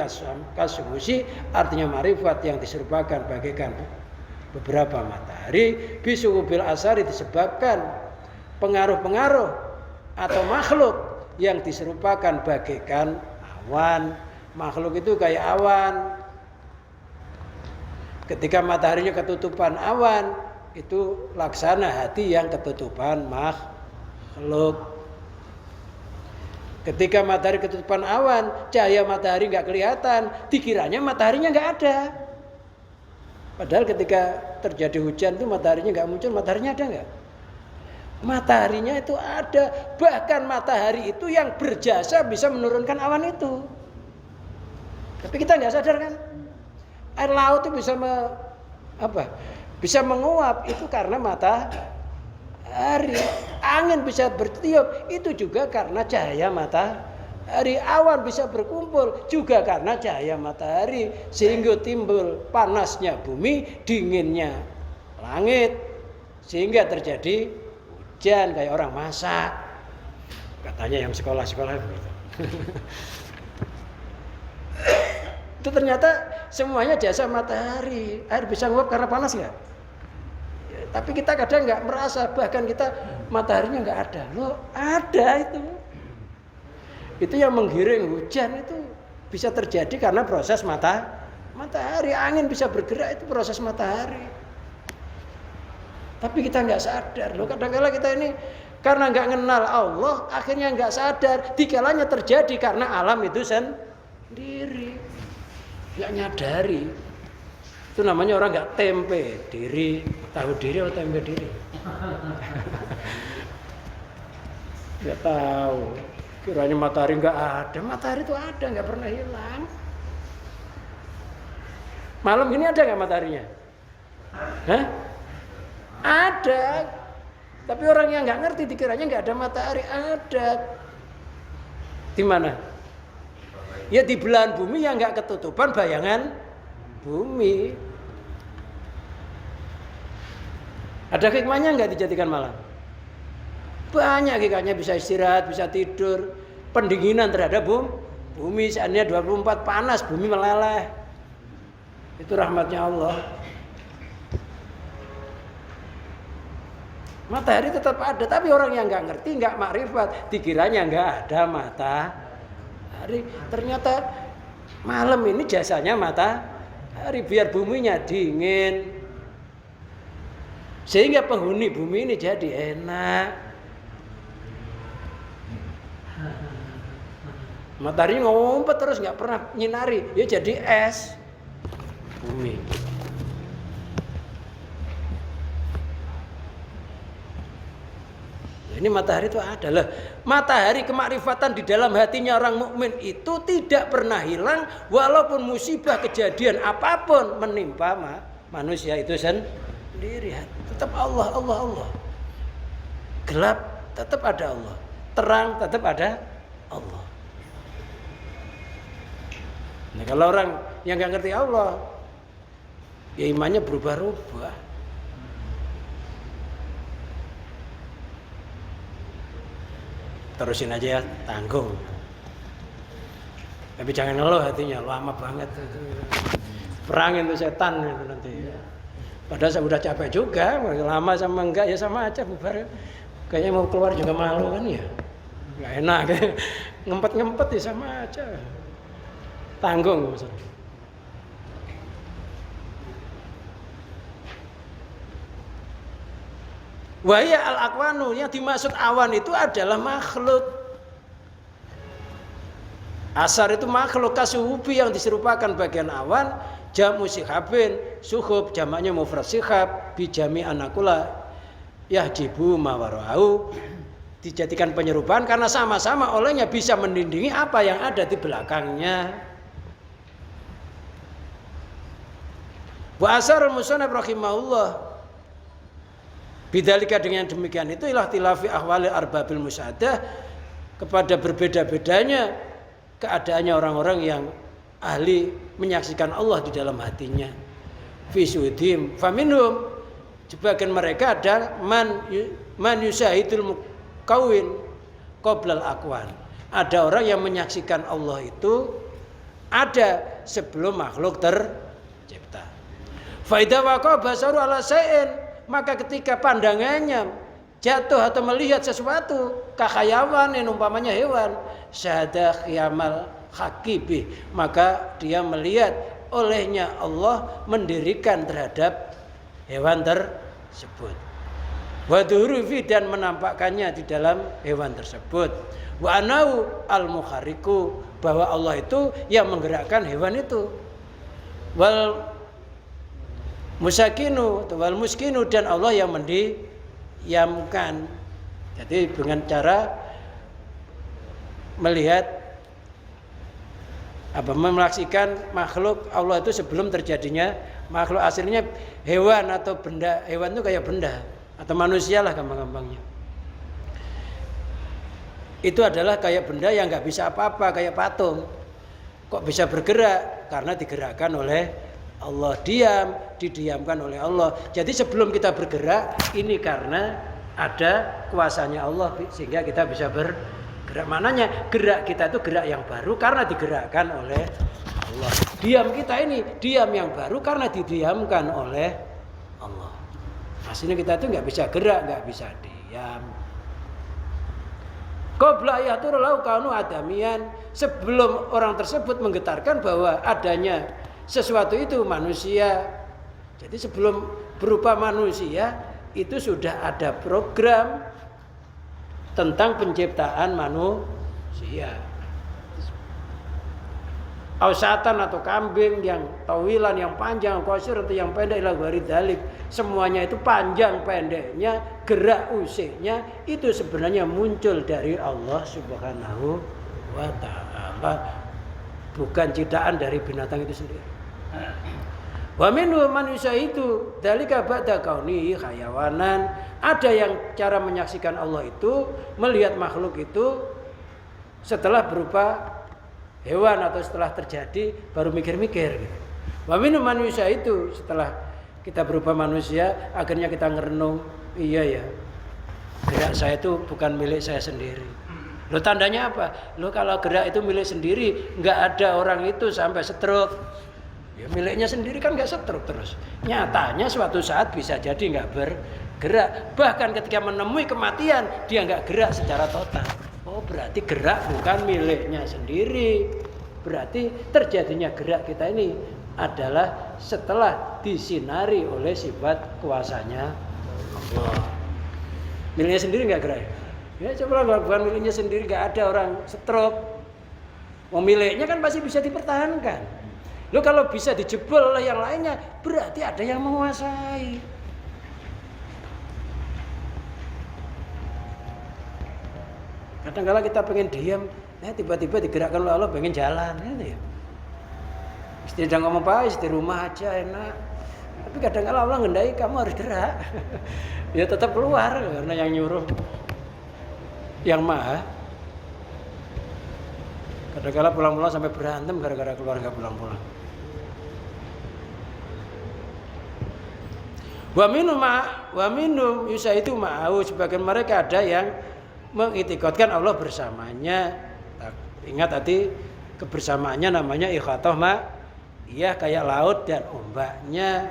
kasumusi, artinya ma'rifat yang diserupakan bagaikan beberapa matahari bisuhubil asari disebabkan pengaruh-pengaruh atau makhluk yang diserupakan bagaikan awan. Makhluk itu kayak awan. Ketika mataharinya ketutupan awan, itu laksana hati yang ketutupan makhluk. Ketika matahari ketutupan awan, cahaya matahari nggak kelihatan, dikiranya mataharinya nggak ada. Padahal ketika terjadi hujan itu mataharinya nggak muncul, mataharinya ada nggak? Mataharinya itu ada. Bahkan matahari itu yang berjasa bisa menurunkan awan itu. Tapi kita nggak sadar kan? Air laut itu bisa menguap itu karena matahari. Angin bisa bertiup itu juga karena cahaya matahari. Awan bisa berkumpul juga karena cahaya matahari, sehingga timbul panasnya bumi, dinginnya langit, sehingga terjadi hujan kayak orang masak. Katanya yang sekolah-sekolah begitu. Itu ternyata semuanya jasa matahari. Air bisa nguap karena panas nggak? Ya, tapi kita kadang nggak merasa, bahkan kita mataharinya nggak ada. Loh, ada itu. Itu yang menggiring hujan itu bisa terjadi karena proses matahari. Angin bisa bergerak itu proses matahari. Tapi kita nggak sadar. Loh, kadang-kala kita ini karena nggak kenal Allah, akhirnya nggak sadar. Dikalanya terjadi karena alam itu sendiri. Nggak nyadari. Itu namanya orang nggak tempe diri, tahu diri atau tempe diri. Nggak tahu. Kiranya matahari nggak ada. Matahari itu ada, nggak pernah hilang. Malam gini ada nggak mataharinya? Hah? Ada. Tapi orang yang nggak ngerti dikiranya nggak ada matahari. Ada. Di mana? Ya di belahan bumi yang nggak ketutupan bayangan bumi. Ada hikmahnya nggak dijadikan malam? Banyak hikmahnya, bisa istirahat, bisa tidur, pendinginan terhadap bumi. Seandainya 24 panas, bumi meleleh. Itu rahmatnya Allah. Matahari tetap ada, tapi orang yang nggak ngerti, nggak makrifat, dikiranya nggak ada matahari. Ternyata malam ini jasanya matahari biar buminya dingin, sehingga penghuni bumi ini jadi enak. Matahari ngumpet terus nggak pernah nyinari, ya jadi es bumi. Ini matahari itu adalah matahari kemakrifatan di dalam hatinya orang mukmin itu tidak pernah hilang walaupun musibah kejadian apapun menimpa manusia itu sendiri. Tetap Allah. Gelap tetap ada Allah. Terang tetap ada Allah. Nah, kalau orang yang nggak ngerti Allah, ya imannya berubah-ubah. Terusin aja ya, tanggung. Tapi jangan ngeluh hatinya, lama banget itu. Perangin tuh setan itu nanti. Padahal saya udah capek juga, lama sama enggak ya sama aja bubar. Kayaknya mau keluar juga malu kan ya. Enggak enak, ngempet-ngempet ya sama aja. Tanggung maksudnya. Wahya al-akwanu, yang dimaksud awan itu adalah makhluk. Asar itu makhluk, kasuhubi yang diserupakan bagian awan, jamu sihabin, suhub jamaknya mufrad sihab, bijami anakula yahjibu mawarau, dijadikan penyerupaan karena sama-sama olehnya bisa melindungi apa yang ada di belakangnya. Wa asar musannaf rahimahullah, bidzalika dengan demikian itu ilah tilafi ahwali arbabil musyahadah, kepada berbeda-bedanya keadaannya orang-orang yang ahli menyaksikan Allah di dalam hatinya. Fi sudim faminhum, sebagian mereka ada man yusahidul mukawin qoblal akwan. Ada orang yang menyaksikan Allah itu ada sebelum makhluk tercipta. Fa idza waqa basaru ala syai'in, maka ketika pandangannya jatuh atau melihat sesuatu, kakhayawan yang umpamanya hewan, syahada khiyamal haqibi, maka dia melihat olehnya Allah mendirikan terhadap hewan tersebut. Wa dhurufi, dan menampakkannya di dalam hewan tersebut. Wa anau al-mukhariku, bahwa Allah itu yang menggerakkan hewan itu. Wal musakinu wal muskinu, dan Allah yang mendiamkan. Jadi dengan cara melihat menyaksikan makhluk Allah itu sebelum terjadinya makhluk. Aslinya hewan atau benda, hewan itu kayak benda atau manusia lah gampang-gampangnya. Itu adalah kayak benda yang nggak bisa apa-apa, kayak patung. Kok bisa bergerak? Karena digerakkan oleh Allah. Didiamkan oleh Allah. Jadi sebelum kita bergerak, ini karena ada kuasanya Allah sehingga kita bisa bergerak. Mananya gerak kita itu gerak yang baru karena digerakkan oleh Allah. Diam kita ini diam yang baru karena didiamkan oleh Allah. Aslinya kita itu nggak bisa gerak, nggak bisa diam. Qabla yatur lau kanu adamian, sebelum orang tersebut menggetarkan bahwa adanya sesuatu itu manusia. Jadi sebelum berupa manusia itu sudah ada program tentang penciptaan manusia. Ausatan atau kambing yang tawilan, yang panjang, qasir atau yang pendek, ila ghairi dzalik, semuanya itu panjang pendeknya, gerak usiknya itu sebenarnya muncul dari Allah Subhanahu wa taala, bukan ciptaan dari binatang itu sendiri. Wa minhu manusia itu dzalika ba'da kaunihi hayawanan, ada yang cara menyaksikan Allah itu melihat makhluk itu setelah berupa hewan atau setelah terjadi baru mikir-mikir gitu. Wa minhu manusia itu setelah kita berupa manusia akhirnya kita ngerenung, iya ya, gerak saya itu bukan milik saya sendiri. Lo tandanya apa? Lo kalau gerak itu milik sendiri, nggak ada orang itu sampai stroke. Ya miliknya sendiri kan nggak stroke terus. Nyatanya suatu saat bisa jadi nggak bergerak. Bahkan ketika menemui kematian dia nggak gerak secara total. Oh berarti gerak bukan miliknya sendiri. Berarti terjadinya gerak kita ini adalah setelah disinari oleh sifat kuasanya Allah. Miliknya sendiri nggak gerak. Ya coba bukan miliknya sendiri, nggak ada orang stroke. Miliknya kan pasti bisa dipertahankan. Lo kalau bisa dijebol oleh yang lainnya, berarti ada yang menguasai. Kadang-kadang kita pengen diam, tiba-tiba digerakkan oleh Allah pengen jalan, gitu ya. Istri jangan ngomong apa, di rumah aja enak. Tapi kadang-kadang Allah ngendai kamu harus gerak. Ya tetap keluar karena yang nyuruh yang maha. Kadang-kadang pulang-pulang sampai berantem gara-gara keluar nggak pulang-pulang. Wa minum yusa itu ma'au, sebagian mereka ada yang mengitikadkan Allah bersamanya. Ingat tadi kebersamaannya namanya ikhatah iya kayak laut dan ombaknya.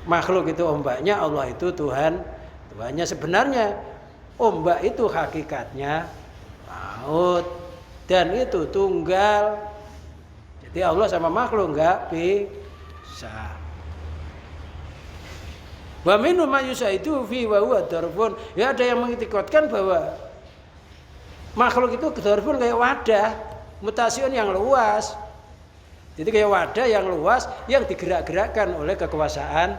Makhluk itu ombaknya, Allah itu Tuhannya. Sebenarnya ombak itu hakikatnya laut dan itu tunggal. Jadi Allah sama makhluk enggak bisa. Wa minhum may yusaidu fi wa huwa darbun. Ya ada yang mengitikadkan bahwa makhluk itu darbun kayak wadah, mutasion yang luas. Jadi kayak wadah yang luas yang digerak-gerakkan oleh kekuasaan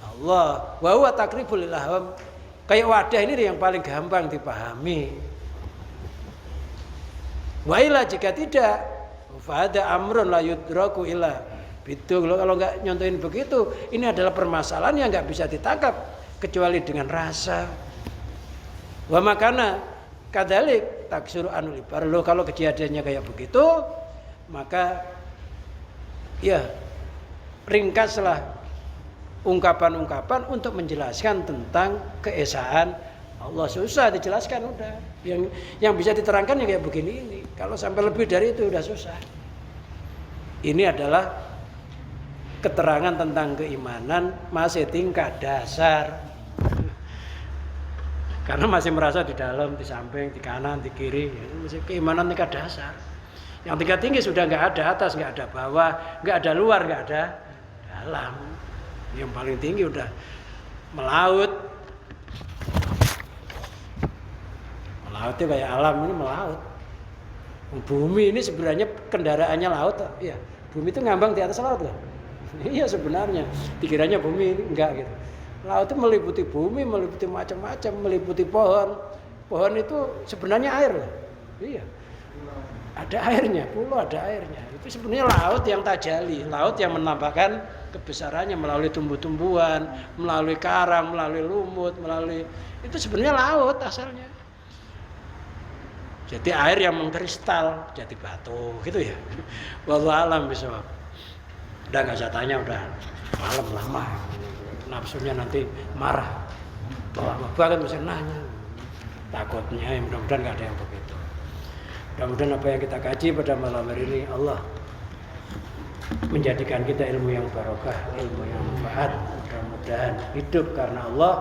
Allah. Wa huwa takribul ilham. Kayak wadah ini yang paling gampang dipahami. Wa ila jika tidak, fa ada amrun la yudraku illa itu kalau nggak nyontohin begitu, ini adalah permasalahan yang nggak bisa ditangkap kecuali dengan rasa. Wa makana kadalik taksuru anul ibar. Lo kalau kejadiannya kayak begitu, maka ya ringkaslah ungkapan-ungkapan untuk menjelaskan tentang keesaan Allah. Susah dijelaskan udah. Yang bisa diterangkan ya kayak begini ini. Kalau sampai lebih dari itu udah susah. Ini adalah keterangan tentang keimanan masih tingkat dasar. Karena masih merasa di dalam, di samping, di kanan, di kiri, masih keimanan tingkat dasar. Yang tingkat tinggi sudah nggak ada atas, nggak ada bawah, nggak ada luar, nggak ada dalam. Yang paling tinggi udah melaut. Melaut itu kayak alam ini melaut. Bumi ini sebenarnya kendaraannya laut, iya. Bumi itu ngambang di atas laut loh. Iya sebenarnya. Dikiranya bumi ini enggak gitu. Laut itu meliputi bumi, meliputi macam-macam, meliputi pohon. Pohon itu sebenarnya air loh. Iya. Ada airnya, pulau ada airnya. Itu sebenarnya laut yang tajali, laut yang menampakkan kebesarannya melalui tumbuh-tumbuhan, melalui karang, melalui lumut, melalui itu sebenarnya laut asalnya. Jadi air yang mengkristal jadi batu gitu ya. Wallahu alam bisawab. Udah nggak usah tanya, udah malam lama. Nafsunya nanti marah. Bahkan bisa nanya. Takutnya mudah-mudahan nggak ada yang begitu. Mudah-mudahan apa yang kita kaji pada malam hari ini Allah menjadikan kita ilmu yang barokah, ilmu yang manfaat. Mudah-mudahan hidup karena Allah,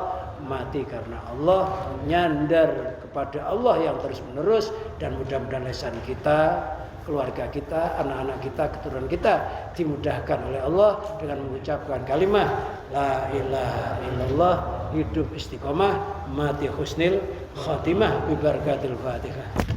mati karena Allah, nyandar kepada Allah yang terus menerus, dan mudah-mudahan lisan kita, keluarga kita, anak-anak kita, keturunan kita dimudahkan oleh Allah dengan mengucapkan kalimat la ilaha illallah, hidup istiqomah, mati husnil khatimah bi barakatil Fatihah.